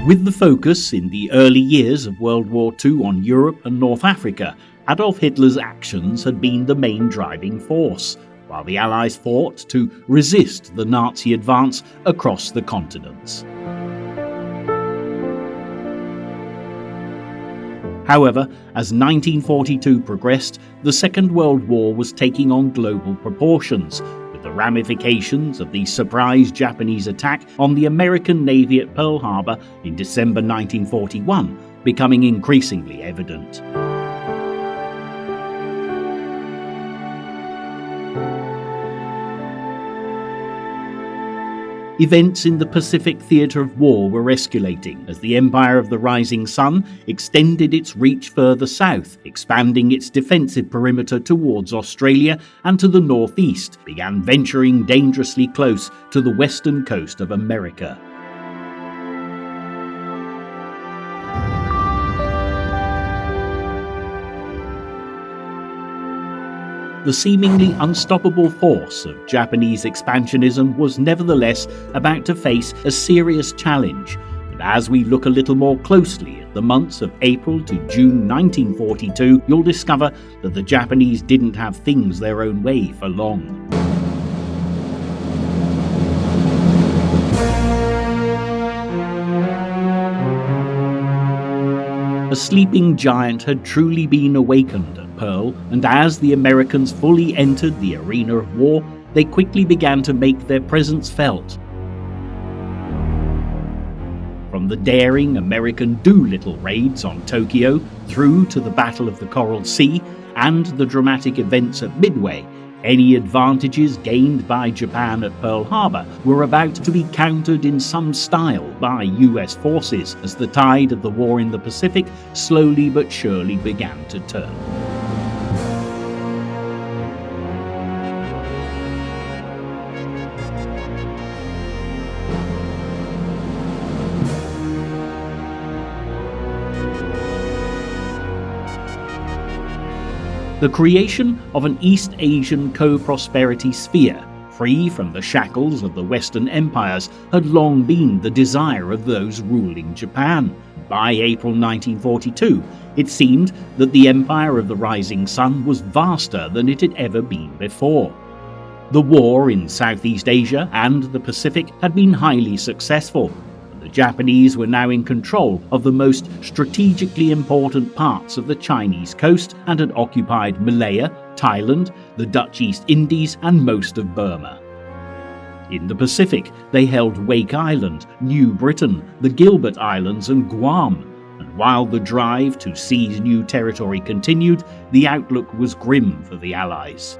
With the focus in the early years of World War II on Europe and North Africa, Adolf Hitler's actions had been the main driving force, while the Allies fought to resist the Nazi advance across the continents. However, as 1942 progressed, the Second World War was taking on global proportions, with the ramifications of the surprise Japanese attack on the American Navy at Pearl Harbor in December 1941 becoming increasingly evident. Events in the Pacific theatre of war were escalating as the Empire of the Rising Sun extended its reach further south, expanding its defensive perimeter towards Australia and to the northeast, began venturing dangerously close to the western coast of America. The seemingly unstoppable force of Japanese expansionism was nevertheless about to face a serious challenge, and as we look a little more closely at the months of April to June 1942, you'll discover that the Japanese didn't have things their own way for long. A sleeping giant had truly been awakened at Pearl, and as the Americans fully entered the arena of war, they quickly began to make their presence felt. From the daring American Doolittle raids on Tokyo, through to the Battle of the Coral Sea, and the dramatic events at Midway, any advantages gained by Japan at Pearl Harbor were about to be countered in some style by US forces as the tide of the war in the Pacific slowly but surely began to turn. The creation of an East Asian co-prosperity sphere, free from the shackles of the Western empires, had long been the desire of those ruling Japan. By April 1942, it seemed that the Empire of the Rising Sun was vaster than it had ever been before. The war in Southeast Asia and the Pacific had been highly successful. The Japanese were now in control of the most strategically important parts of the Chinese coast and had occupied Malaya, Thailand, the Dutch East Indies, and most of Burma. In the Pacific, they held Wake Island, New Britain, the Gilbert Islands, and Guam. And while the drive to seize new territory continued, the outlook was grim for the Allies.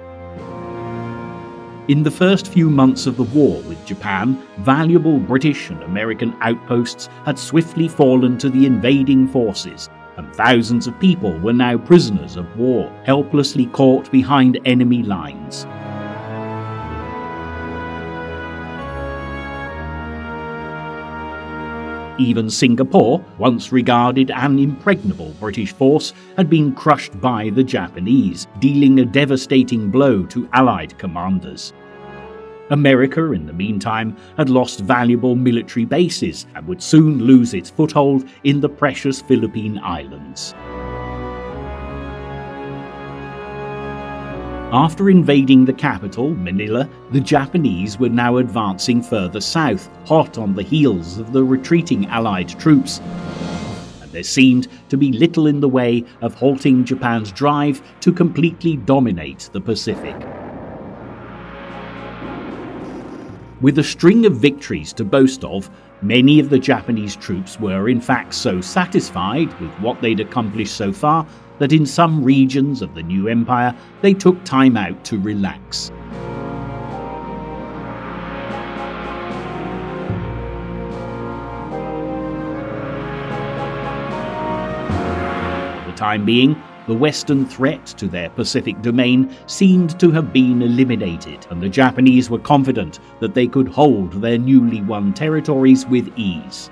In the first few months of the war with Japan, valuable British and American outposts had swiftly fallen to the invading forces, and thousands of people were now prisoners of war, helplessly caught behind enemy lines. Even Singapore, once regarded an impregnable British force, had been crushed by the Japanese, dealing a devastating blow to Allied commanders. America, in the meantime, had lost valuable military bases and would soon lose its foothold in the precious Philippine Islands. After invading the capital, Manila, the Japanese were now advancing further south, hot on the heels of the retreating Allied troops. And there seemed to be little in the way of halting Japan's drive to completely dominate the Pacific. With a string of victories to boast of, many of the Japanese troops were in fact so satisfied with what they'd accomplished so far that in some regions of the new empire they took time out to relax. For the time being, the Western threat to their Pacific domain seemed to have been eliminated, and the Japanese were confident that they could hold their newly won territories with ease.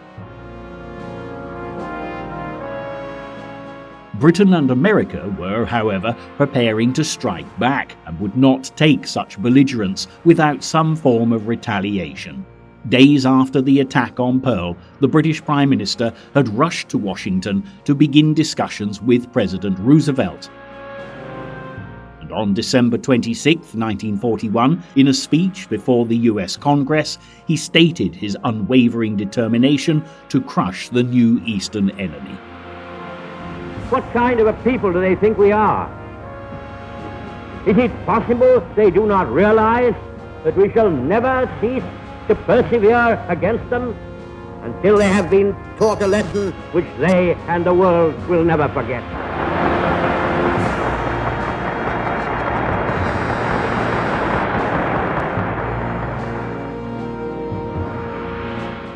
Britain and America were, however, preparing to strike back and would not take such belligerence without some form of retaliation. Days after the attack on Pearl, the British Prime Minister had rushed to Washington to begin discussions with President Roosevelt. And on December 26, 1941, in a speech before the US Congress, he stated his unwavering determination to crush the new Eastern enemy. What kind of a people do they think we are? Is it possible they do not realize that we shall never cease to persevere against them until they have been taught a lesson which they and the world will never forget?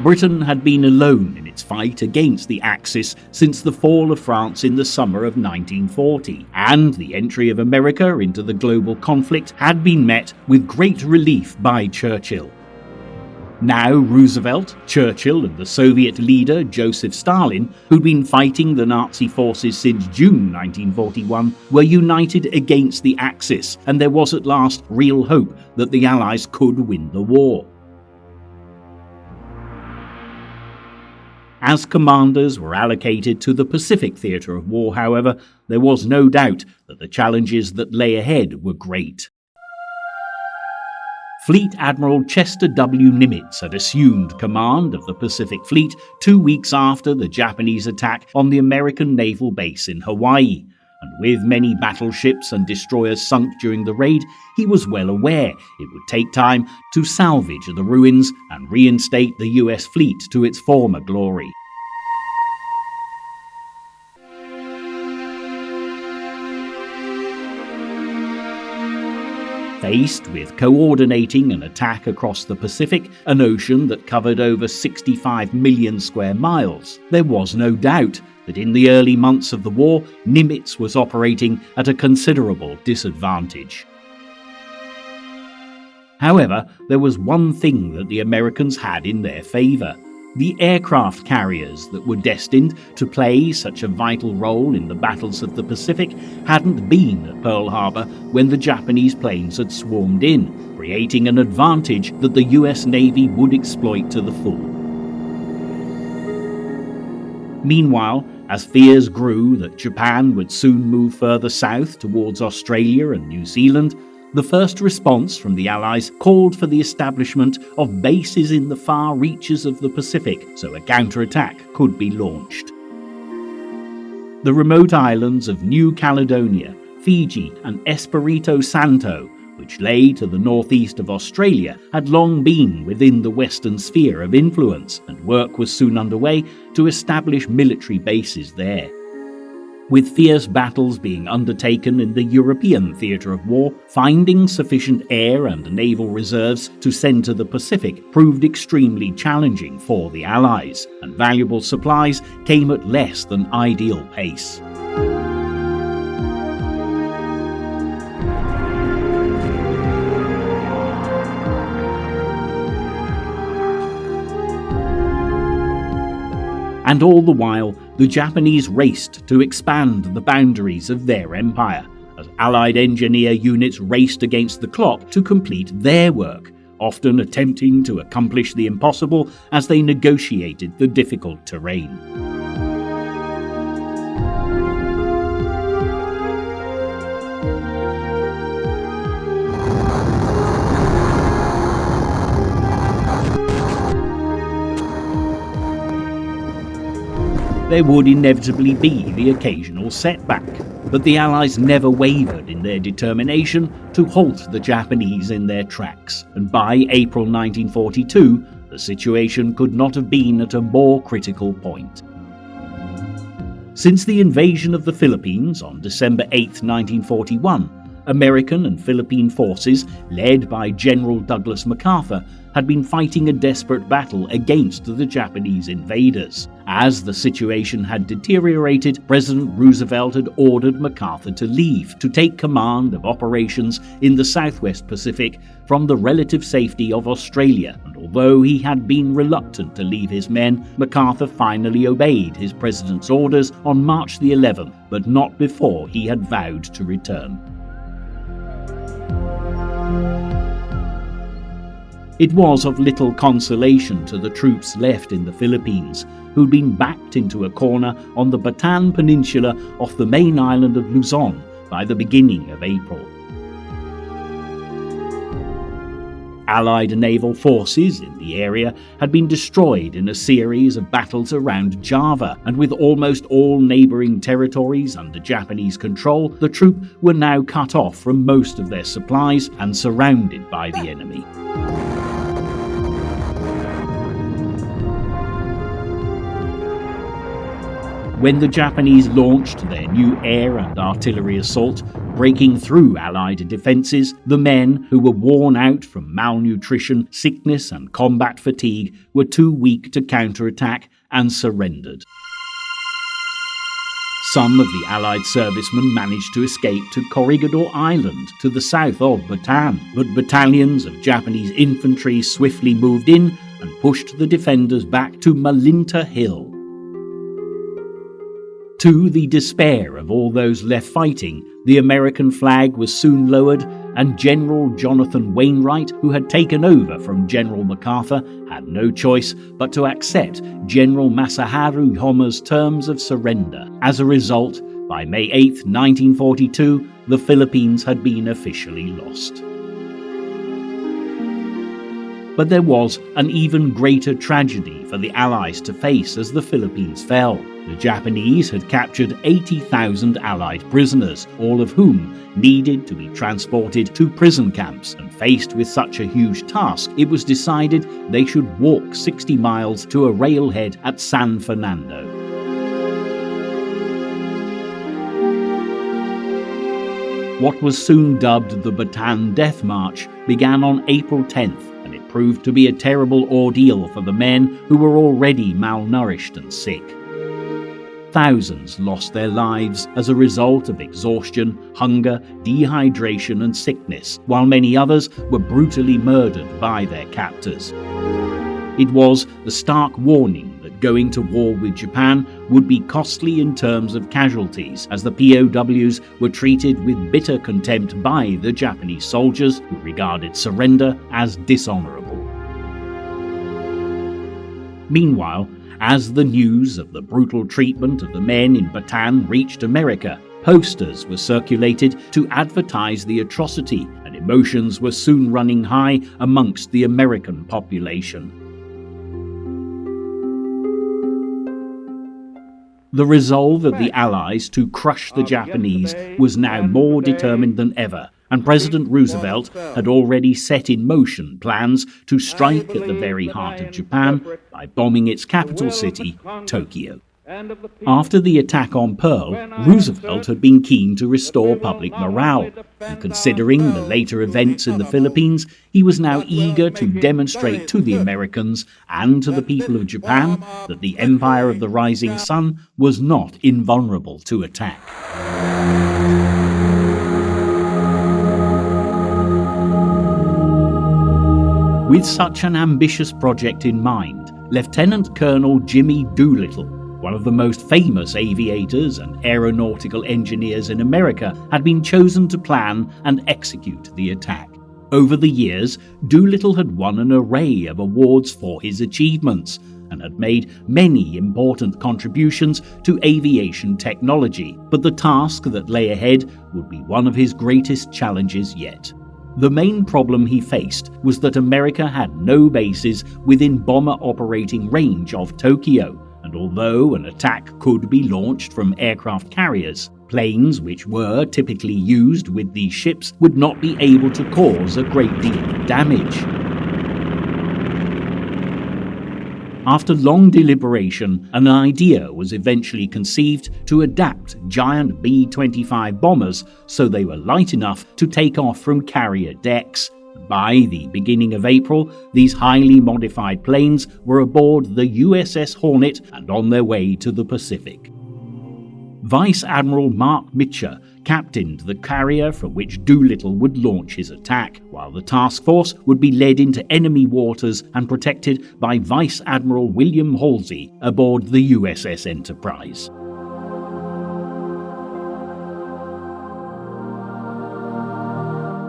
Britain had been alone in its fight against the Axis since the fall of France in the summer of 1940, and the entry of America into the global conflict had been met with great relief by Churchill. Now Roosevelt, Churchill and the Soviet leader Joseph Stalin, who'd been fighting the Nazi forces since June 1941, were united against the Axis, and there was at last real hope that the Allies could win the war. As commanders were allocated to the Pacific theatre of war, however, there was no doubt that the challenges that lay ahead were great. Fleet Admiral Chester W. Nimitz had assumed command of the Pacific Fleet 2 weeks after the Japanese attack on the American naval base in Hawaii, and with many battleships and destroyers sunk during the raid, he was well aware it would take time to salvage the ruins and reinstate the US fleet to its former glory. Faced with coordinating an attack across the Pacific, an ocean that covered over 65 million square miles, there was no doubt that in the early months of the war, Nimitz was operating at a considerable disadvantage. However, there was one thing that the Americans had in their favour. The aircraft carriers that were destined to play such a vital role in the battles of the Pacific hadn't been at Pearl Harbor when the Japanese planes had swarmed in, creating an advantage that the US Navy would exploit to the full. Meanwhile, as fears grew that Japan would soon move further south towards Australia and New Zealand, the first response from the Allies called for the establishment of bases in the far reaches of the Pacific so a counterattack could be launched. The remote islands of New Caledonia, Fiji and Espiritu Santo, which lay to the northeast of Australia, had long been within the Western sphere of influence, and work was soon underway to establish military bases there. With fierce battles being undertaken in the European theatre of war, finding sufficient air and naval reserves to send to the Pacific proved extremely challenging for the Allies, and valuable supplies came at less than ideal pace. And all the while, the Japanese raced to expand the boundaries of their empire, as Allied engineer units raced against the clock to complete their work, often attempting to accomplish the impossible as they negotiated the difficult terrain. There would inevitably be the occasional setback, but the Allies never wavered in their determination to halt the Japanese in their tracks, and by April 1942, the situation could not have been at a more critical point. Since the invasion of the Philippines on December 8, 1941, American and Philippine forces, led by General Douglas MacArthur, had been fighting a desperate battle against the Japanese invaders. As the situation had deteriorated, President Roosevelt had ordered MacArthur to leave to take command of operations in the Southwest Pacific from the relative safety of Australia, and although he had been reluctant to leave his men, MacArthur finally obeyed his president's orders on March the 11th, but not before he had vowed to return. It was of little consolation to the troops left in the Philippines, who'd been backed into a corner on the Bataan Peninsula off the main island of Luzon by the beginning of April. Allied naval forces in the area had been destroyed in a series of battles around Java, and with almost all neighbouring territories under Japanese control, the troops were now cut off from most of their supplies and surrounded by the enemy. When the Japanese launched their new air and artillery assault, breaking through Allied defences, the men, who were worn out from malnutrition, sickness and combat fatigue, were too weak to counterattack and surrendered. Some of the Allied servicemen managed to escape to Corregidor Island to the south of Bataan, but battalions of Japanese infantry swiftly moved in and pushed the defenders back to Malinta Hill. To the despair of all those left fighting, the American flag was soon lowered, and General Jonathan Wainwright, who had taken over from General MacArthur, had no choice but to accept General Masaharu Homa's terms of surrender. As a result, by May 8, 1942, the Philippines had been officially lost. But there was an even greater tragedy for the Allies to face as the Philippines fell. The Japanese had captured 80,000 Allied prisoners, all of whom needed to be transported to prison camps, and faced with such a huge task, it was decided they should walk 60 miles to a railhead at San Fernando. What was soon dubbed the Bataan Death March began on April 10th, and it proved to be a terrible ordeal for the men who were already malnourished and sick. Thousands lost their lives as a result of exhaustion, hunger, dehydration and sickness, while many others were brutally murdered by their captors. It was the stark warning that going to war with Japan would be costly in terms of casualties, as the POWs were treated with bitter contempt by the Japanese soldiers, who regarded surrender as dishonourable. Meanwhile, as the news of the brutal treatment of the men in Bataan reached America, posters were circulated to advertise the atrocity, and emotions were soon running high amongst the American population. The resolve of the Allies to crush the Japanese was now more determined than ever, and President Roosevelt had already set in motion plans to strike at the very heart of Japan by bombing its capital city, Tokyo. After the attack on Pearl, Roosevelt had been keen to restore public morale, and considering the later events in the Philippines, he was now eager to demonstrate to the Americans and to the people of Japan that the Empire of the Rising Sun was not invulnerable to attack. With such an ambitious project in mind, Lieutenant Colonel Jimmy Doolittle, one of the most famous aviators and aeronautical engineers in America, had been chosen to plan and execute the attack. Over the years, Doolittle had won an array of awards for his achievements and had made many important contributions to aviation technology, but the task that lay ahead would be one of his greatest challenges yet. The main problem he faced was that America had no bases within bomber operating range of Tokyo, and although an attack could be launched from aircraft carriers, planes which were typically used with these ships would not be able to cause a great deal of damage. After long deliberation, an idea was eventually conceived to adapt giant B-25 bombers so they were light enough to take off from carrier decks. By the beginning of April, these highly modified planes were aboard the USS Hornet and on their way to the Pacific. Vice Admiral Mark Mitcher captained the carrier from which Doolittle would launch his attack, while the task force would be led into enemy waters and protected by Vice Admiral William Halsey aboard the USS Enterprise.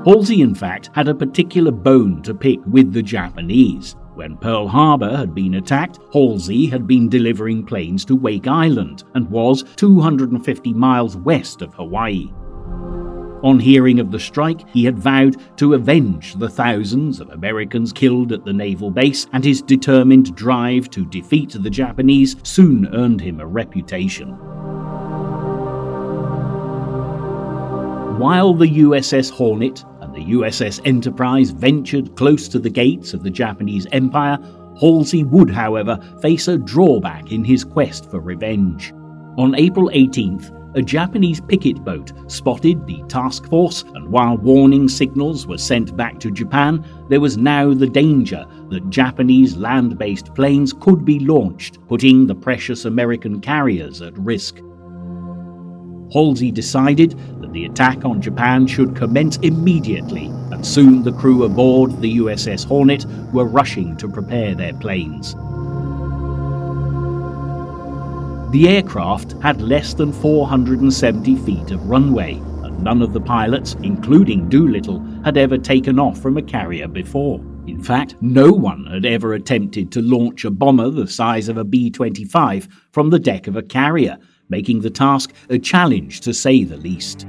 Halsey, in fact, had a particular bone to pick with the Japanese. When Pearl Harbor had been attacked, Halsey had been delivering planes to Wake Island and was 250 miles west of Hawaii. On hearing of the strike, he had vowed to avenge the thousands of Americans killed at the naval base, and his determined drive to defeat the Japanese soon earned him a reputation. While the USS Hornet and the USS Enterprise ventured close to the gates of the Japanese Empire, Halsey would, however, face a drawback in his quest for revenge. On April 18th, a Japanese picket boat spotted the task force, and while warning signals were sent back to Japan, there was now the danger that Japanese land-based planes could be launched, putting the precious American carriers at risk. Halsey decided that the attack on Japan should commence immediately, and soon the crew aboard the USS Hornet were rushing to prepare their planes. The aircraft had less than 470 feet of runway, and none of the pilots, including Doolittle, had ever taken off from a carrier before. In fact, no one had ever attempted to launch a bomber the size of a B-25 from the deck of a carrier, making the task a challenge to say the least.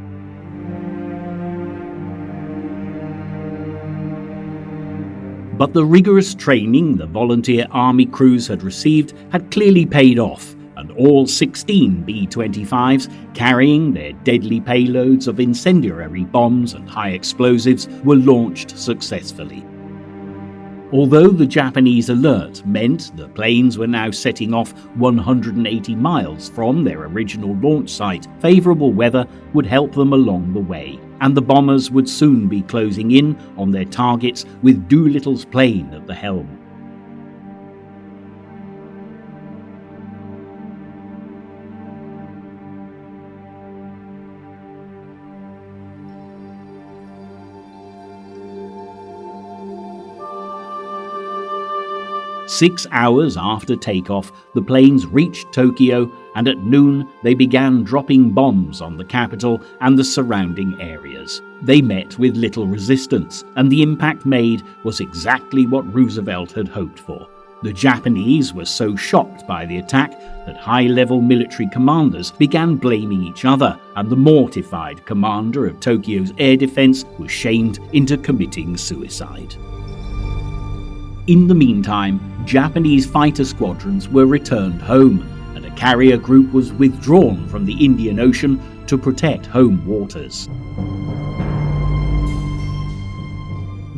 But the rigorous training the volunteer Army crews had received had clearly paid off, and all 16 B-25s, carrying their deadly payloads of incendiary bombs and high explosives, were launched successfully. Although the Japanese alert meant the planes were now setting off 180 miles from their original launch site, favourable weather would help them along the way, and the bombers would soon be closing in on their targets with Doolittle's plane at the helm. Six hours after takeoff, the planes reached Tokyo, and at noon they began dropping bombs on the capital and the surrounding areas. They met with little resistance, and the impact made was exactly what Roosevelt had hoped for. The Japanese were so shocked by the attack that high-level military commanders began blaming each other, and the mortified commander of Tokyo's air defense was shamed into committing suicide. In the meantime, Japanese fighter squadrons were returned home, and a carrier group was withdrawn from the Indian Ocean to protect home waters.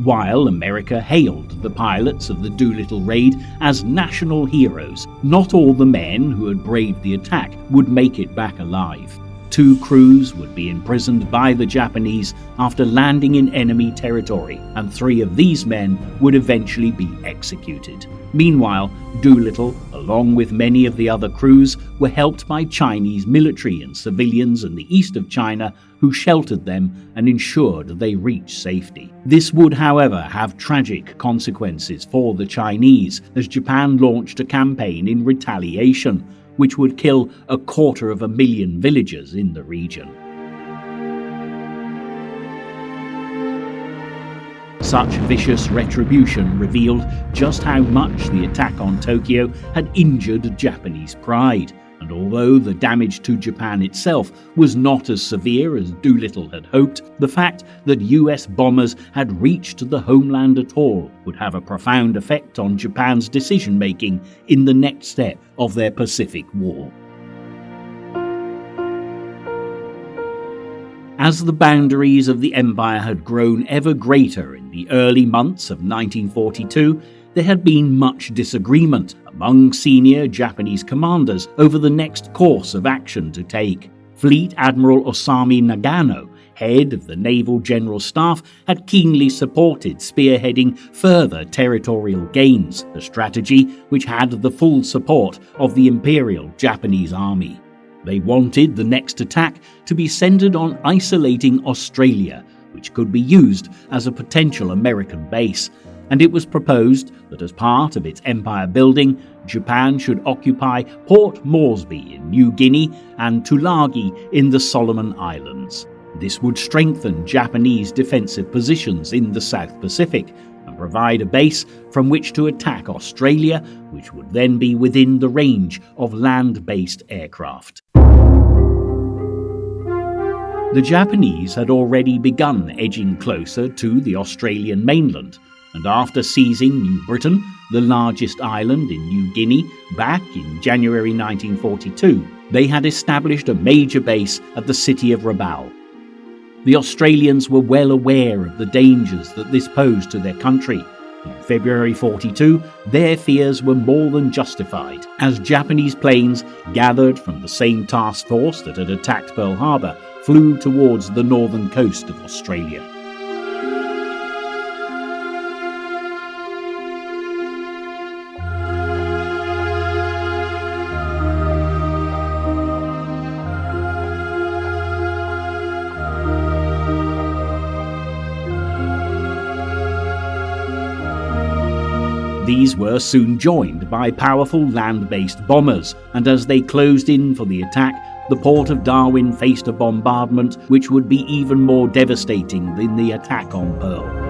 While America hailed the pilots of the Doolittle raid as national heroes, not all the men who had braved the attack would make it back alive. 2 crews would be imprisoned by the Japanese after landing in enemy territory, and 3 of these men would eventually be executed. Meanwhile, Doolittle, along with many of the other crews, were helped by Chinese military and civilians in the east of China who sheltered them and ensured they reached safety. This would, however, have tragic consequences for the Chinese, as Japan launched a campaign in retaliation, which would kill 250,000 villagers in the region. Such vicious retribution revealed just how much the attack on Tokyo had injured Japanese pride, and although the damage to Japan itself was not as severe as Doolittle had hoped, the fact that US bombers had reached the homeland at all would have a profound effect on Japan's decision-making in the next step of their Pacific War. As the boundaries of the empire had grown ever greater in the early months of 1942, there had been much disagreement among senior Japanese commanders over the next course of action to take. Fleet Admiral Osamu Nagano, head of the Naval General Staff, had keenly supported spearheading further territorial gains, a strategy which had the full support of the Imperial Japanese Army. They wanted the next attack to be centered on isolating Australia, which could be used as a potential American base, and it was proposed that as part of its empire building, Japan should occupy Port Moresby in New Guinea and Tulagi in the Solomon Islands. This would strengthen Japanese defensive positions in the South Pacific and provide a base from which to attack Australia, which would then be within the range of land-based aircraft. The Japanese had already begun edging closer to the Australian mainland, and after seizing New Britain, the largest island in New Guinea, back in January 1942, they had established a major base at the city of Rabaul. The Australians were well aware of the dangers that this posed to their country. In February 1942, their fears were more than justified, as Japanese planes gathered from the same task force that had attacked Pearl Harbor flew towards the northern coast of Australia. These were soon joined by powerful land-based bombers, and as they closed in for the attack, the port of Darwin faced a bombardment which would be even more devastating than the attack on Pearl.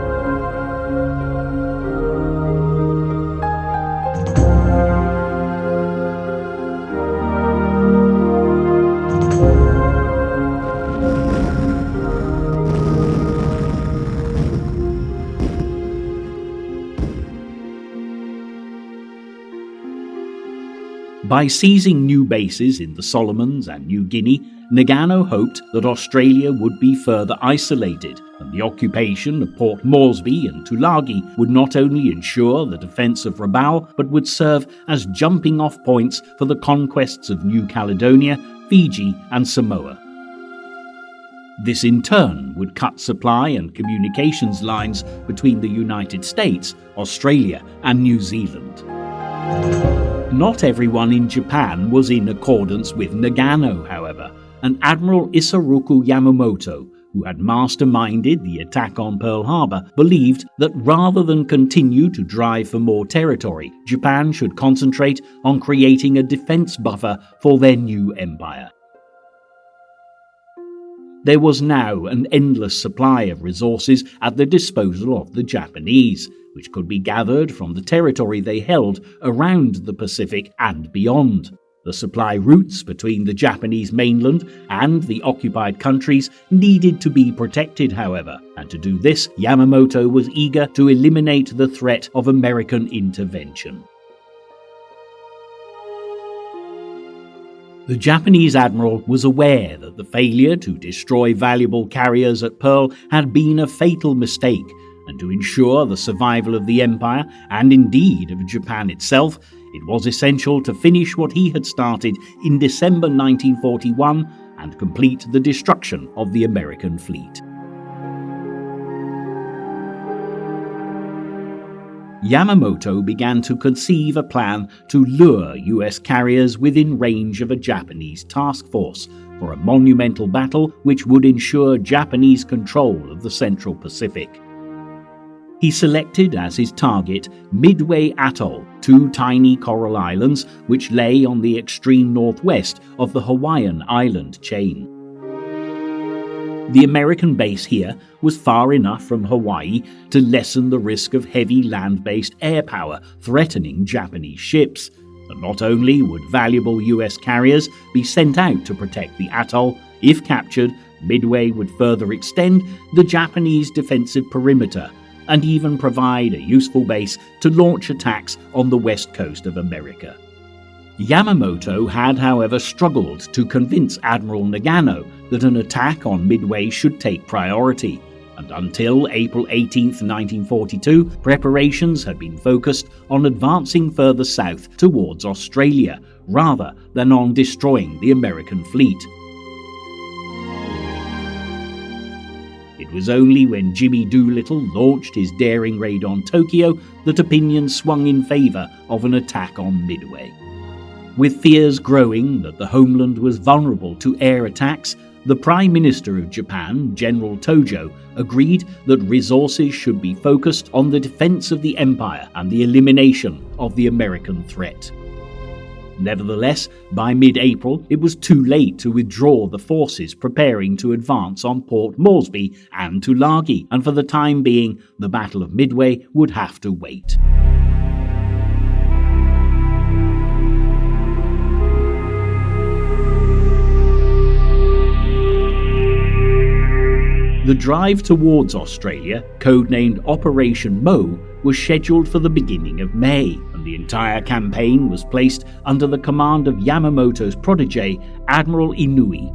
By seizing new bases in the Solomons and New Guinea, Nagano hoped that Australia would be further isolated, and the occupation of Port Moresby and Tulagi would not only ensure the defence of Rabaul, but would serve as jumping-off points for the conquests of New Caledonia, Fiji and Samoa. This in turn would cut supply and communications lines between the United States, Australia and New Zealand. Not everyone in Japan was in accordance with Nagano, however, and Admiral Isoroku Yamamoto, who had masterminded the attack on Pearl Harbor, believed that rather than continue to drive for more territory, Japan should concentrate on creating a defense buffer for their new empire. There was now an endless supply of resources at the disposal of the Japanese, which could be gathered from the territory they held around the Pacific and beyond. The supply routes between the Japanese mainland and the occupied countries needed to be protected, however, and to do this, Yamamoto was eager to eliminate the threat of American intervention. The Japanese admiral was aware that the failure to destroy valuable carriers at Pearl had been a fatal mistake, and to ensure the survival of the empire, and indeed of Japan itself, it was essential to finish what he had started in December 1941 and complete the destruction of the American fleet. Yamamoto began to conceive a plan to lure US carriers within range of a Japanese task force for a monumental battle which would ensure Japanese control of the Central Pacific. He selected as his target Midway Atoll, two tiny coral islands which lay on the extreme northwest of the Hawaiian island chain. The American base here was far enough from Hawaii to lessen the risk of heavy land-based air power threatening Japanese ships, and not only would valuable US carriers be sent out to protect the atoll, if captured, Midway would further extend the Japanese defensive perimeter and even provide a useful base to launch attacks on the west coast of America. Yamamoto had, however, struggled to convince Admiral Nagano that an attack on Midway should take priority, and until April 18, 1942, preparations had been focused on advancing further south towards Australia, rather than on destroying the American fleet. It was only when Jimmy Doolittle launched his daring raid on Tokyo that opinions swung in favour of an attack on Midway. With fears growing that the homeland was vulnerable to air attacks, the Prime Minister of Japan, General Tojo, agreed that resources should be focused on the defence of the empire and the elimination of the American threat. Nevertheless, by mid-April, it was too late to withdraw the forces preparing to advance on Port Moresby and Tulagi, and for the time being, the Battle of Midway would have to wait. The drive towards Australia, codenamed Operation Mo, was scheduled for the beginning of May, and the entire campaign was placed under the command of Yamamoto's protege, Admiral Inouye.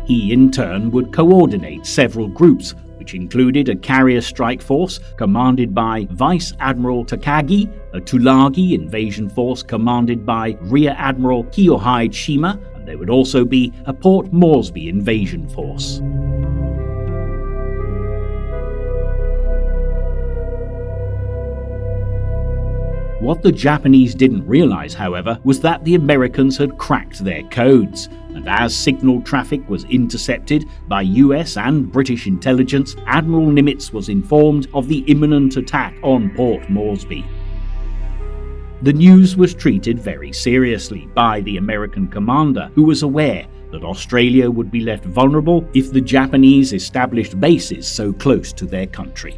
He in turn would coordinate several groups, which included a carrier strike force commanded by Vice Admiral Takagi, a Tulagi invasion force commanded by Rear Admiral Kiyohide Shima, and there would also be a Port Moresby invasion force. What the Japanese didn't realize, however, was that the Americans had cracked their codes, and as signal traffic was intercepted by US and British intelligence, Admiral Nimitz was informed of the imminent attack on Port Moresby. The news was treated very seriously by the American commander, who was aware that Australia would be left vulnerable if the Japanese established bases so close to their country.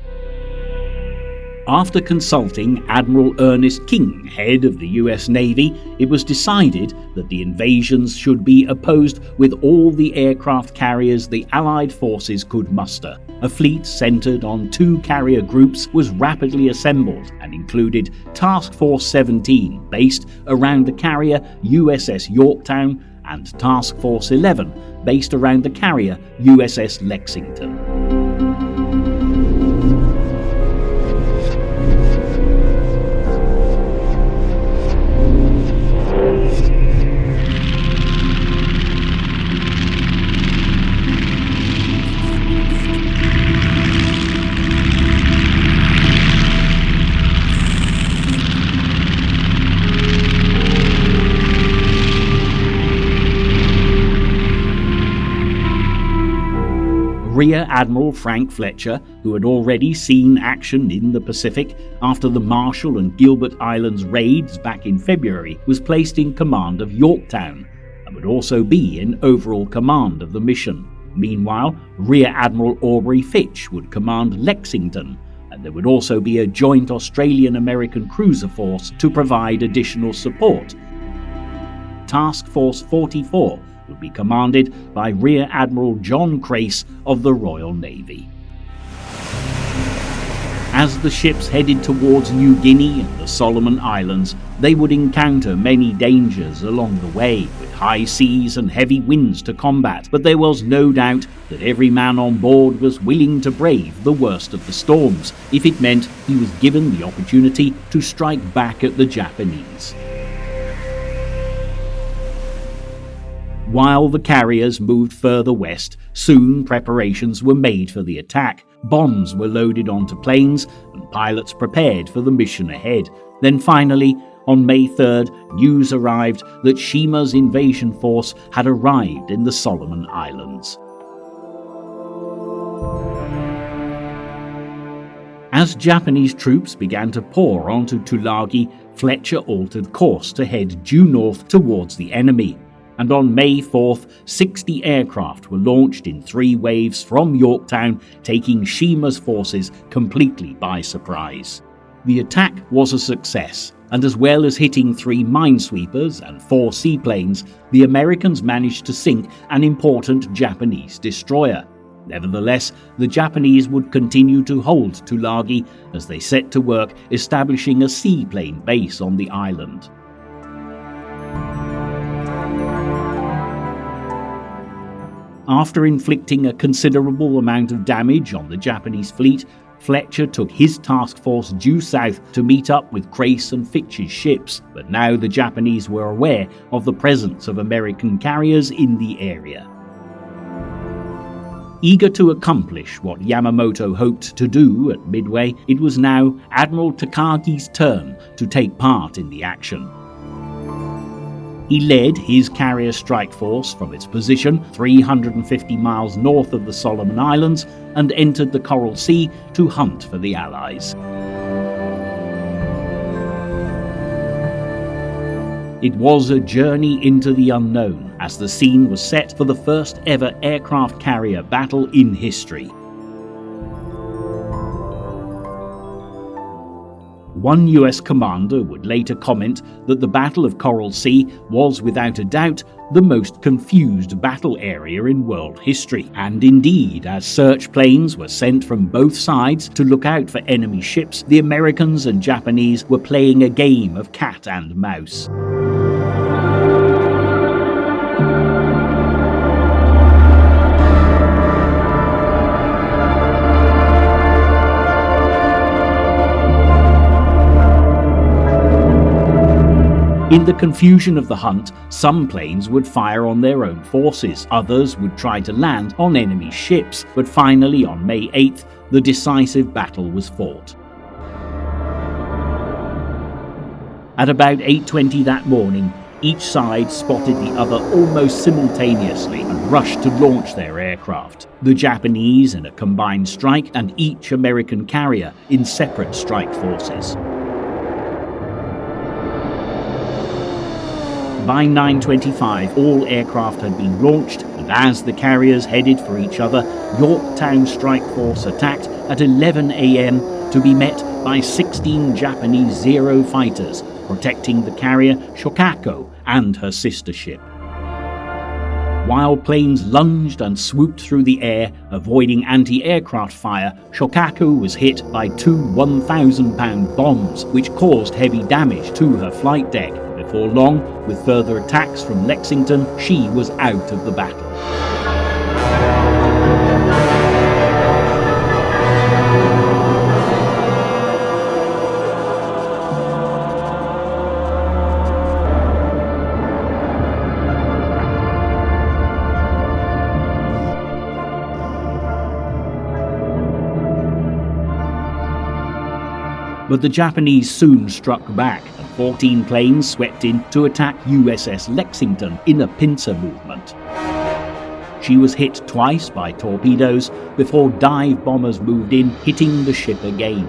After consulting Admiral Ernest King, head of the US Navy, it was decided that the invasions should be opposed with all the aircraft carriers the Allied forces could muster. A fleet centered on 2 carrier groups was rapidly assembled and included Task Force 17, based around the carrier USS Yorktown, and Task Force 11, based around the carrier USS Lexington. Rear Admiral Frank Fletcher, who had already seen action in the Pacific after the Marshall and Gilbert Islands raids back in February, was placed in command of Yorktown and would also be in overall command of the mission. Meanwhile, Rear Admiral Aubrey Fitch would command Lexington, and there would also be a joint Australian-American cruiser force to provide additional support. Task Force 44 would be commanded by Rear Admiral John Crace of the Royal Navy. As the ships headed towards New Guinea and the Solomon Islands, they would encounter many dangers along the way, with high seas and heavy winds to combat, but there was no doubt that every man on board was willing to brave the worst of the storms, if it meant he was given the opportunity to strike back at the Japanese. While the carriers moved further west, soon preparations were made for the attack. Bombs were loaded onto planes, and pilots prepared for the mission ahead. Then finally, on May 3rd, news arrived that Shima's invasion force had arrived in the Solomon Islands. As Japanese troops began to pour onto Tulagi, Fletcher altered course to head due north towards the enemy. And on May 4th, 60 aircraft were launched in 3 waves from Yorktown, taking Shima's forces completely by surprise. The attack was a success, and as well as hitting 3 minesweepers and 4 seaplanes, the Americans managed to sink an important Japanese destroyer. Nevertheless, the Japanese would continue to hold Tulagi as they set to work establishing a seaplane base on the island. After inflicting a considerable amount of damage on the Japanese fleet, Fletcher took his task force due south to meet up with Crace and Fitch's ships, but now the Japanese were aware of the presence of American carriers in the area. Eager to accomplish what Yamamoto hoped to do at Midway, it was now Admiral Takagi's turn to take part in the action. He led his carrier strike force from its position 350 miles north of the Solomon Islands and entered the Coral Sea to hunt for the Allies. It was a journey into the unknown, as the scene was set for the first ever aircraft carrier battle in history. One US commander would later comment that the Battle of Coral Sea was without a doubt the most confused battle area in world history. And indeed, as search planes were sent from both sides to look out for enemy ships, the Americans and Japanese were playing a game of cat and mouse. In the confusion of the hunt, some planes would fire on their own forces, others would try to land on enemy ships, but finally on May 8th, the decisive battle was fought. At about 8:20 that morning, each side spotted the other almost simultaneously and rushed to launch their aircraft. The Japanese in a combined strike and each American carrier in separate strike forces. By 9:25, all aircraft had been launched, and as the carriers headed for each other, Yorktown Strike Force attacked at 11 a.m. to be met by 16 Japanese Zero fighters, protecting the carrier Shokaku and her sister ship. While planes lunged and swooped through the air, avoiding anti-aircraft fire, Shokaku was hit by two 1,000-pound bombs, which caused heavy damage to her flight deck. Before long, with further attacks from Lexington, she was out of the battle. But the Japanese soon struck back, and 14 planes swept in to attack USS Lexington in a pincer movement. She was hit twice by torpedoes before dive bombers moved in, hitting the ship again.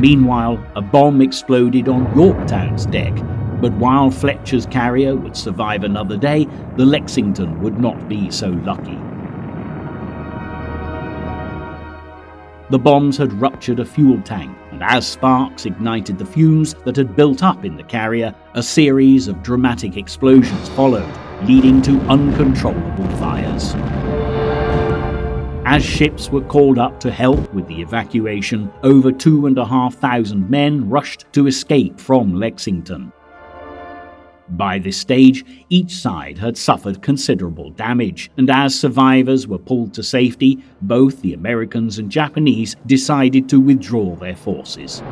Meanwhile, a bomb exploded on Yorktown's deck, but while Fletcher's carrier would survive another day, the Lexington would not be so lucky. The bombs had ruptured a fuel tank, and as sparks ignited the fumes that had built up in the carrier, a series of dramatic explosions followed, leading to uncontrollable fires. As ships were called up to help with the evacuation, over 2,500 men rushed to escape from Lexington. By this stage, each side had suffered considerable damage, and as survivors were pulled to safety, both the Americans and Japanese decided to withdraw their forces.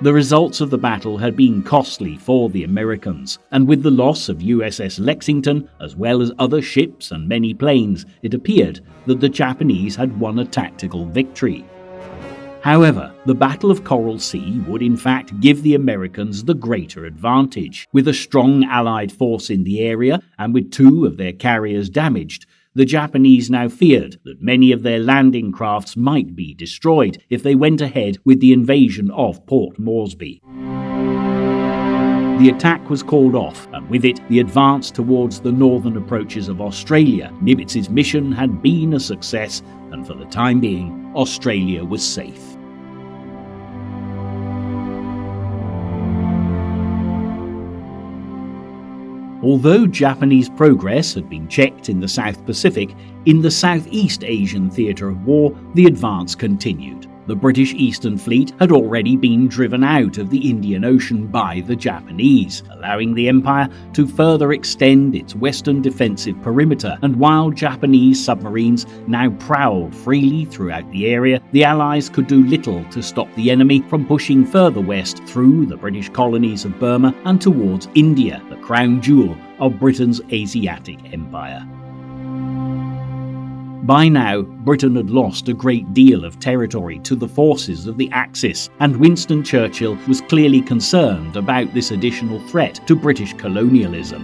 The results of the battle had been costly for the Americans, and with the loss of USS Lexington, as well as other ships and many planes, it appeared that the Japanese had won a tactical victory. However, the Battle of Coral Sea would in fact give the Americans the greater advantage. With a strong Allied force in the area, and with two of their carriers damaged, the Japanese now feared that many of their landing crafts might be destroyed if they went ahead with the invasion of Port Moresby. The attack was called off, and with it the advance towards the northern approaches of Australia. Nimitz' mission had been a success, and for the time being, Australia was safe. Although Japanese progress had been checked in the South Pacific, in the Southeast Asian theatre of war, the advance continued. The British Eastern Fleet had already been driven out of the Indian Ocean by the Japanese, allowing the Empire to further extend its western defensive perimeter, and while Japanese submarines now prowled freely throughout the area, the Allies could do little to stop the enemy from pushing further west through the British colonies of Burma and towards India, the crown jewel of Britain's Asiatic empire. By now, Britain had lost a great deal of territory to the forces of the Axis, and Winston Churchill was clearly concerned about this additional threat to British colonialism.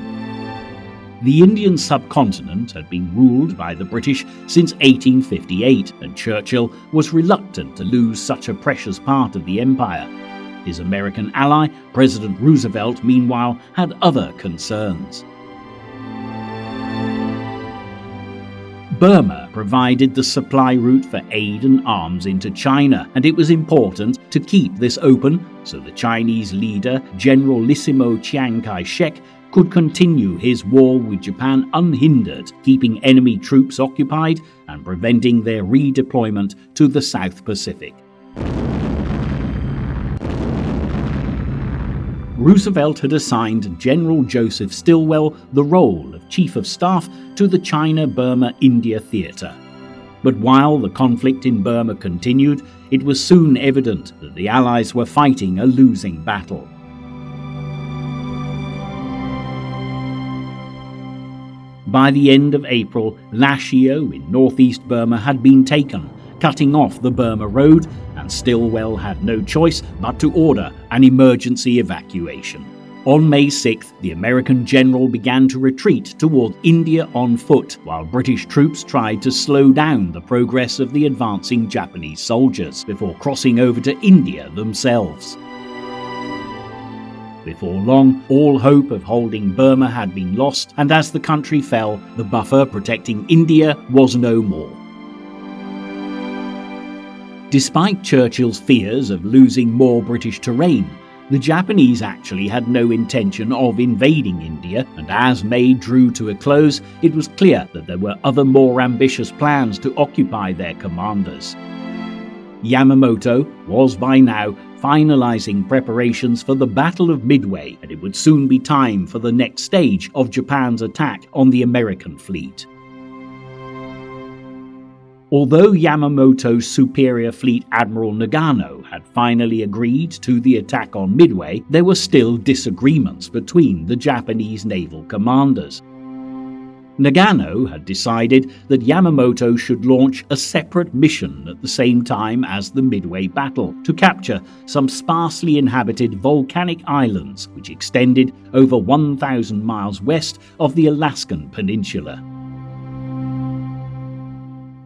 The Indian subcontinent had been ruled by the British since 1858, and Churchill was reluctant to lose such a precious part of the empire. His American ally, President Roosevelt, meanwhile, had other concerns. Burma provided the supply route for aid and arms into China, and it was important to keep this open so the Chinese leader, Generalissimo Chiang Kai-shek, could continue his war with Japan unhindered, keeping enemy troops occupied and preventing their redeployment to the South Pacific. Roosevelt had assigned General Joseph Stilwell the role of Chief of Staff to the China-Burma-India Theatre. But while the conflict in Burma continued, it was soon evident that the Allies were fighting a losing battle. By the end of April, Lashio in northeast Burma had been taken, cutting off the Burma Road, and Stilwell had no choice but to order an emergency evacuation. On May 6th, the American general began to retreat toward India on foot, while British troops tried to slow down the progress of the advancing Japanese soldiers before crossing over to India themselves. Before long, all hope of holding Burma had been lost, and as the country fell, the buffer protecting India was no more. Despite Churchill's fears of losing more British terrain, the Japanese actually had no intention of invading India, and as May drew to a close, it was clear that there were other more ambitious plans to occupy their commanders. Yamamoto was by now finalizing preparations for the Battle of Midway, and it would soon be time for the next stage of Japan's attack on the American fleet. Although Yamamoto's superior fleet Admiral Nagano had finally agreed to the attack on Midway, there were still disagreements between the Japanese naval commanders. Nagano had decided that Yamamoto should launch a separate mission at the same time as the Midway battle to capture some sparsely inhabited volcanic islands which extended over 1,000 miles west of the Alaskan Peninsula.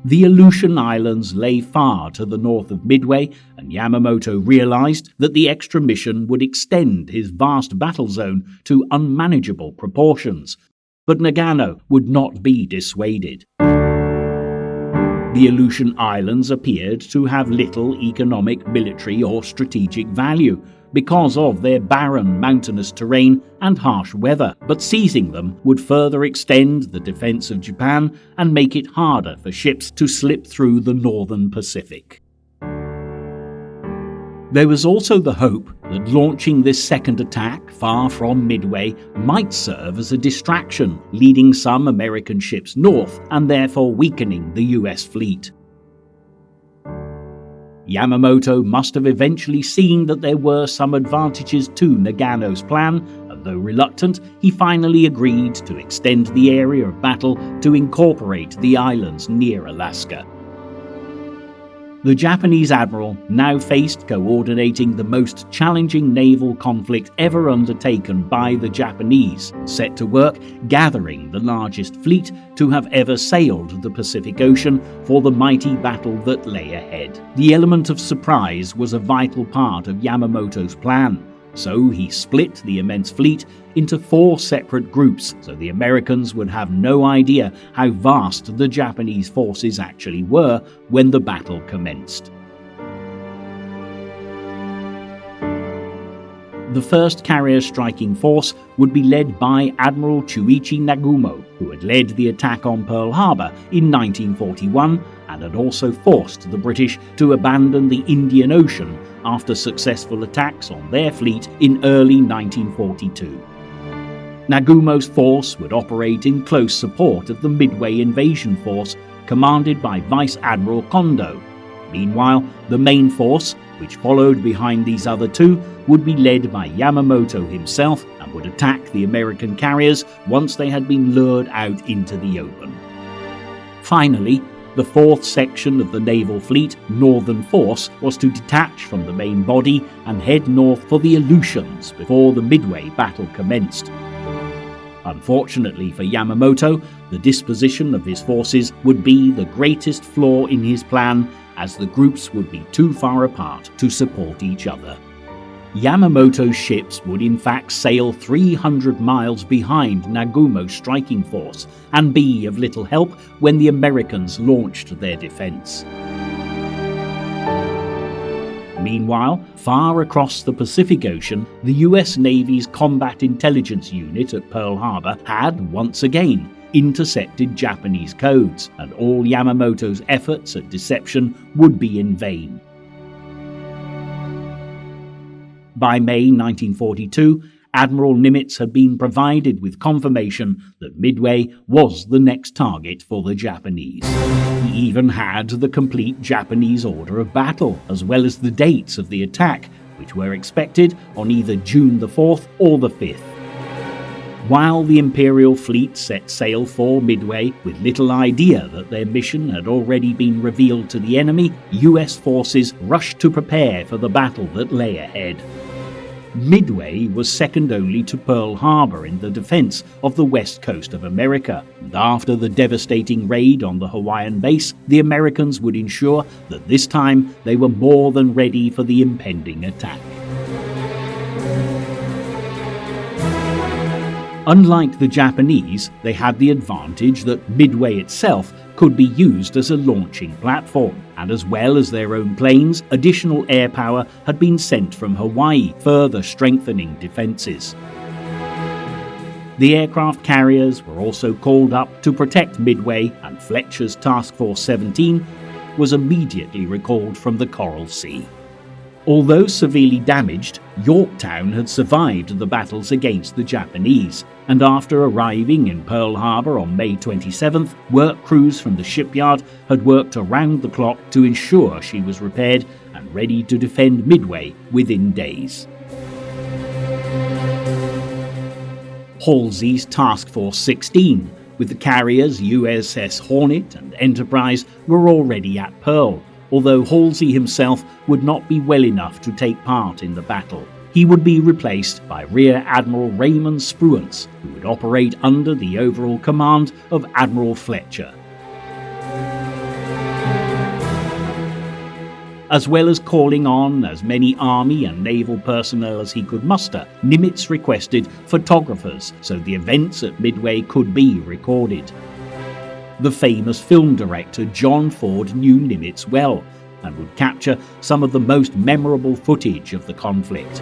The Aleutian Islands lay far to the north of Midway, and Yamamoto realized that the extra mission would extend his vast battle zone to unmanageable proportions. But Nagano would not be dissuaded. The Aleutian Islands appeared to have little economic, military or strategic value because of their barren mountainous terrain and harsh weather, but seizing them would further extend the defense of Japan and make it harder for ships to slip through the northern Pacific. There was also the hope that launching this second attack far from Midway might serve as a distraction, leading some American ships north and therefore weakening the US fleet. Yamamoto must have eventually seen that there were some advantages to Nagano's plan, and though reluctant, he finally agreed to extend the area of battle to incorporate the islands near Alaska. The Japanese admiral now faced coordinating the most challenging naval conflict ever undertaken by the Japanese, set to work gathering the largest fleet to have ever sailed the Pacific Ocean for the mighty battle that lay ahead. The element of surprise was a vital part of Yamamoto's plan, so he split the immense fleet into 4 separate groups so the Americans would have no idea how vast the Japanese forces actually were when the battle commenced. The first carrier-striking force would be led by Admiral Chuichi Nagumo, who had led the attack on Pearl Harbor in 1941 and had also forced the British to abandon the Indian Ocean after successful attacks on their fleet in early 1942. Nagumo's force would operate in close support of the Midway invasion force commanded by Vice Admiral Kondo. Meanwhile, the main force, which followed behind these other two, would be led by Yamamoto himself and would attack the American carriers once they had been lured out into the open. Finally, the 4th section of the naval fleet, Northern Force, was to detach from the main body and head north for the Aleutians before the Midway battle commenced. Unfortunately for Yamamoto, the disposition of his forces would be the greatest flaw in his plan, as the groups would be too far apart to support each other. Yamamoto's ships would in fact sail 300 miles behind Nagumo's striking force and be of little help when the Americans launched their defense. Meanwhile, far across the Pacific Ocean, the US Navy's Combat Intelligence Unit at Pearl Harbor had, once again, intercepted Japanese codes, and all Yamamoto's efforts at deception would be in vain. By May 1942, Admiral Nimitz had been provided with confirmation that Midway was the next target for the Japanese. He even had the complete Japanese order of battle, as well as the dates of the attack, which were expected on either June the 4th or the 5th. While the Imperial fleet set sail for Midway with little idea that their mission had already been revealed to the enemy, US forces rushed to prepare for the battle that lay ahead. Midway was second only to Pearl Harbor in the defense of the west coast of America, and after the devastating raid on the Hawaiian base, the Americans would ensure that this time they were more than ready for the impending attack. Unlike the Japanese, they had the advantage that Midway itself could be used as a launching platform, and as well as their own planes, additional air power had been sent from Hawaii, further strengthening defences. The aircraft carriers were also called up to protect Midway, and Fletcher's Task Force 17 was immediately recalled from the Coral Sea. Although severely damaged, Yorktown had survived the battles against the Japanese, and after arriving in Pearl Harbor on May 27th, work crews from the shipyard had worked around the clock to ensure she was repaired and ready to defend Midway within days. Halsey's Task Force 16, with the carriers USS Hornet and Enterprise, were already at Pearl, although Halsey himself would not be well enough to take part in the battle. He would be replaced by Rear Admiral Raymond Spruance, who would operate under the overall command of Admiral Fletcher. As well as calling on as many Army and naval personnel as he could muster, Nimitz requested photographers so the events at Midway could be recorded. The famous film director John Ford knew Nimitz well and would capture some of the most memorable footage of the conflict.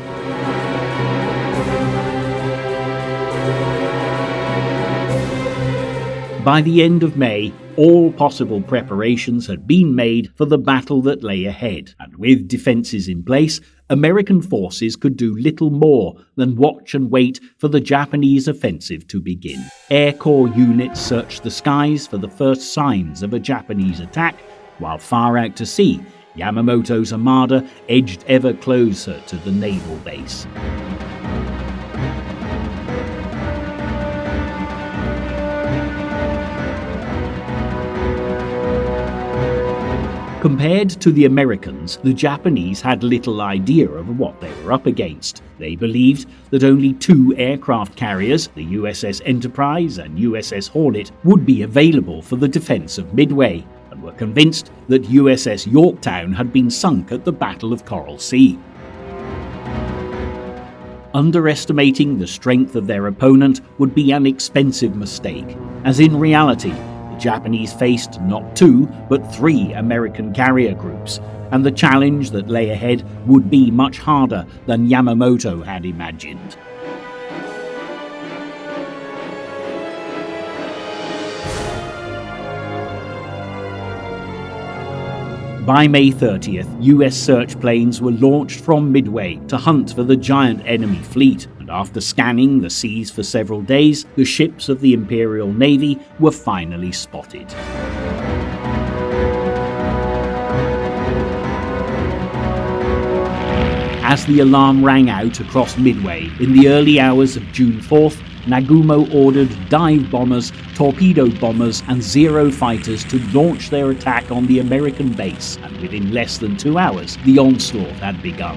By the end of May, all possible preparations had been made for the battle that lay ahead, and with defences in place, American forces could do little more than watch and wait for the Japanese offensive to begin. Air Corps units searched the skies for the first signs of a Japanese attack, while far out to sea, Yamamoto's armada edged ever closer to the naval base. Compared to the Americans, the Japanese had little idea of what they were up against. They believed that only two aircraft carriers, the USS Enterprise and USS Hornet, would be available for the defense of Midway, and were convinced that USS Yorktown had been sunk at the Battle of Coral Sea. Underestimating the strength of their opponent would be an expensive mistake, as in reality, Japanese faced not two, but three American carrier groups, and the challenge that lay ahead would be much harder than Yamamoto had imagined. By May 30th, US search planes were launched from Midway to hunt for the giant enemy fleet, and after scanning the seas for several days, the ships of the Imperial Navy were finally spotted. As the alarm rang out across Midway in the early hours of June 4th, Nagumo ordered dive bombers, torpedo bombers and Zero fighters to launch their attack on the American base, and within less than 2 hours, the onslaught had begun.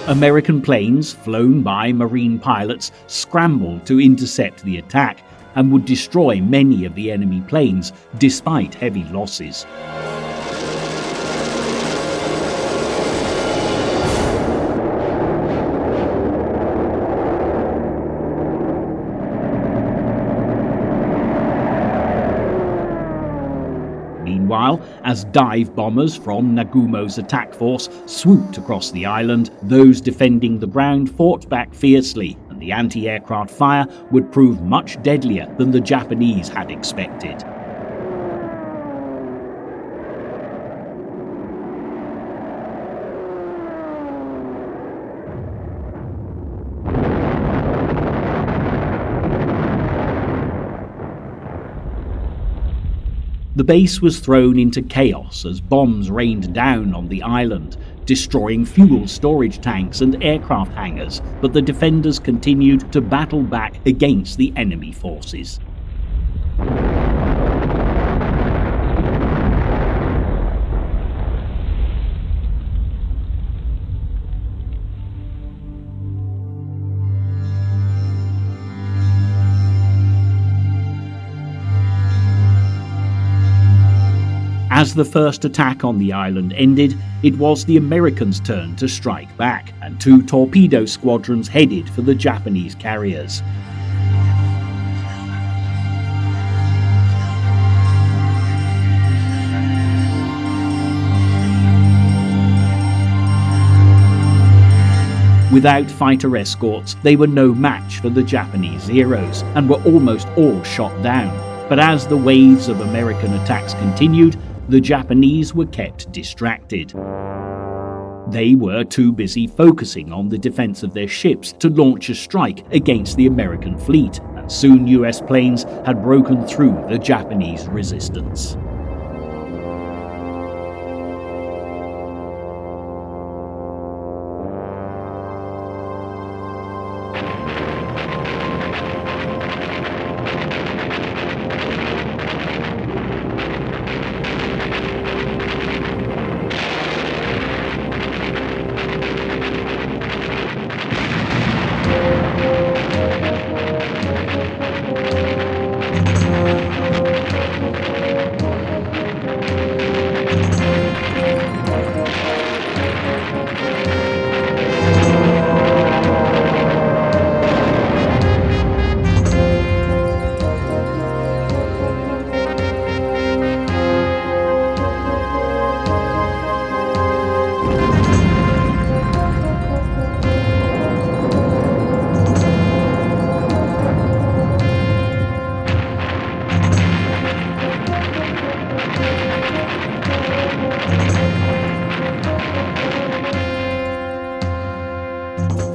American planes, flown by Marine pilots, scrambled to intercept the attack and would destroy many of the enemy planes despite heavy losses. Meanwhile, as dive bombers from Nagumo's attack force swooped across the island, those defending the ground fought back fiercely, and the anti-aircraft fire would prove much deadlier than the Japanese had expected. The base was thrown into chaos as bombs rained down on the island, destroying fuel storage tanks and aircraft hangars, but the defenders continued to battle back against the enemy forces. As the first attack on the island ended, it was the Americans' turn to strike back, and 2 torpedo squadrons headed for the Japanese carriers. Without fighter escorts, they were no match for the Japanese Zeros, and were almost all shot down. But as the waves of American attacks continued, the Japanese were kept distracted. They were too busy focusing on the defense of their ships to launch a strike against the American fleet, and soon US planes had broken through the Japanese resistance.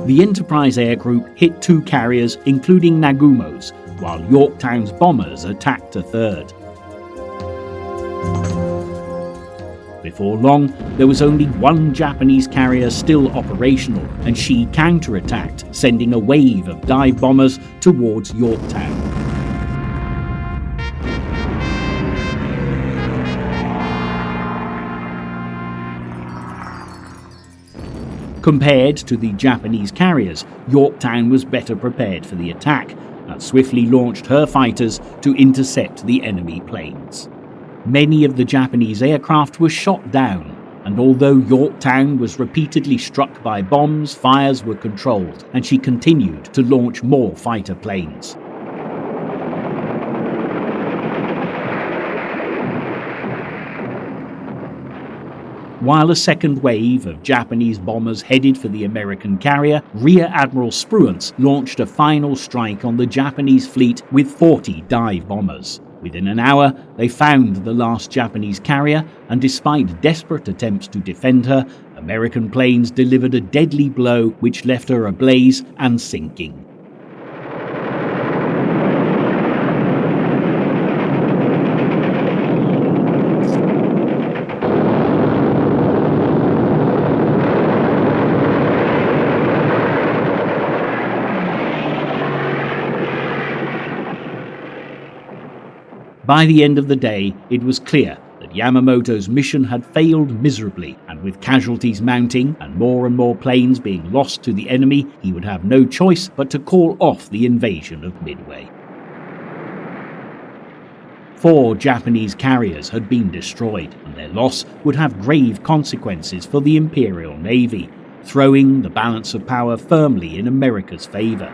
The Enterprise Air Group hit 2 carriers, including Nagumo's, while Yorktown's bombers attacked a third. Before long, there was only 1 Japanese carrier still operational, and she counterattacked, sending a wave of dive bombers towards Yorktown. Compared to the Japanese carriers, Yorktown was better prepared for the attack and swiftly launched her fighters to intercept the enemy planes. Many of the Japanese aircraft were shot down, and although Yorktown was repeatedly struck by bombs, fires were controlled, and she continued to launch more fighter planes. While a second wave of Japanese bombers headed for the American carrier, Rear Admiral Spruance launched a final strike on the Japanese fleet with 40 dive bombers. Within an hour, they found the last Japanese carrier, and despite desperate attempts to defend her, American planes delivered a deadly blow which left her ablaze and sinking. By the end of the day, it was clear that Yamamoto's mission had failed miserably, and and with casualties mounting and more planes being lost to the enemy, he would have no choice but to call off the invasion of Midway. 4 Japanese carriers had been destroyed, and their loss would have grave consequences for the Imperial Navy, throwing the balance of power firmly in America's favor.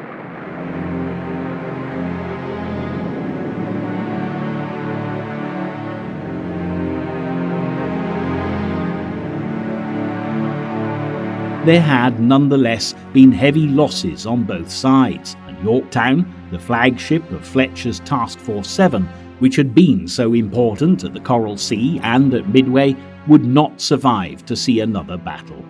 There had nonetheless been heavy losses on both sides, and Yorktown, the flagship of Fletcher's Task Force 7, which had been so important at the Coral Sea and at Midway, would not survive to see another battle.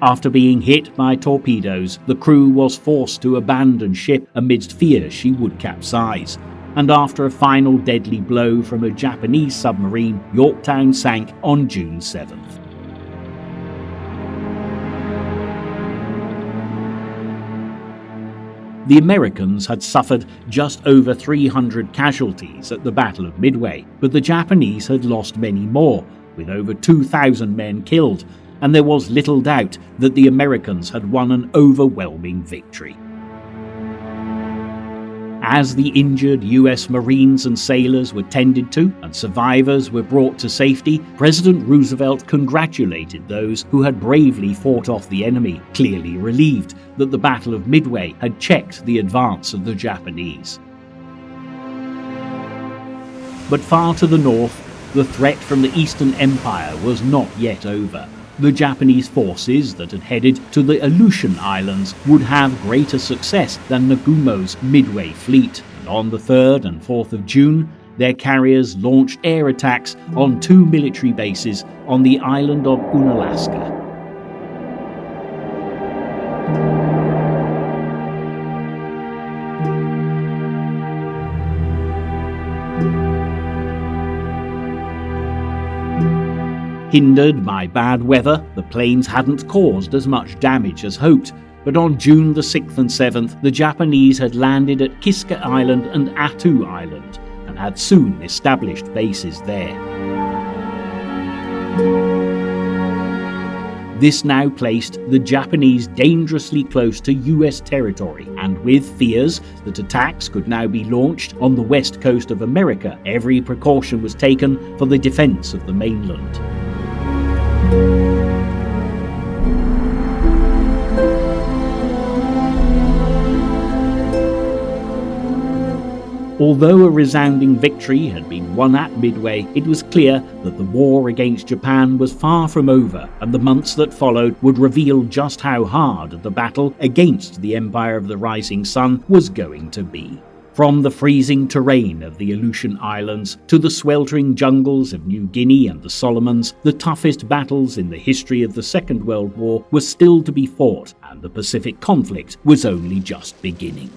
After being hit by torpedoes, the crew was forced to abandon ship amidst fear she would capsize, and after a final deadly blow from a Japanese submarine, Yorktown sank on June 7th. The Americans had suffered just over 300 casualties at the Battle of Midway, but the Japanese had lost many more, with over 2,000 men killed, and there was little doubt that the Americans had won an overwhelming victory. As the injured US Marines and sailors were tended to and survivors were brought to safety, President Roosevelt congratulated those who had bravely fought off the enemy, clearly relieved that the Battle of Midway had checked the advance of the Japanese. But far to the north, the threat from the Eastern Empire was not yet over. The Japanese forces that had headed to the Aleutian Islands would have greater success than Nagumo's Midway fleet, and on the 3rd and 4th of June, their carriers launched air attacks on 2 military bases on the island of Unalaska. Hindered by bad weather, the planes hadn't caused as much damage as hoped, but on June the 6th and 7th, the Japanese had landed at Kiska Island and Attu Island, and had soon established bases there. This now placed the Japanese dangerously close to US territory, and with fears that attacks could now be launched on the west coast of America, every precaution was taken for the defense of the mainland. Although a resounding victory had been won at Midway, it was clear that the war against Japan was far from over, and the months that followed would reveal just how hard the battle against the Empire of the Rising Sun was going to be. From the freezing terrain of the Aleutian Islands to the sweltering jungles of New Guinea and the Solomons, the toughest battles in the history of the Second World War were still to be fought, and the Pacific conflict was only just beginning.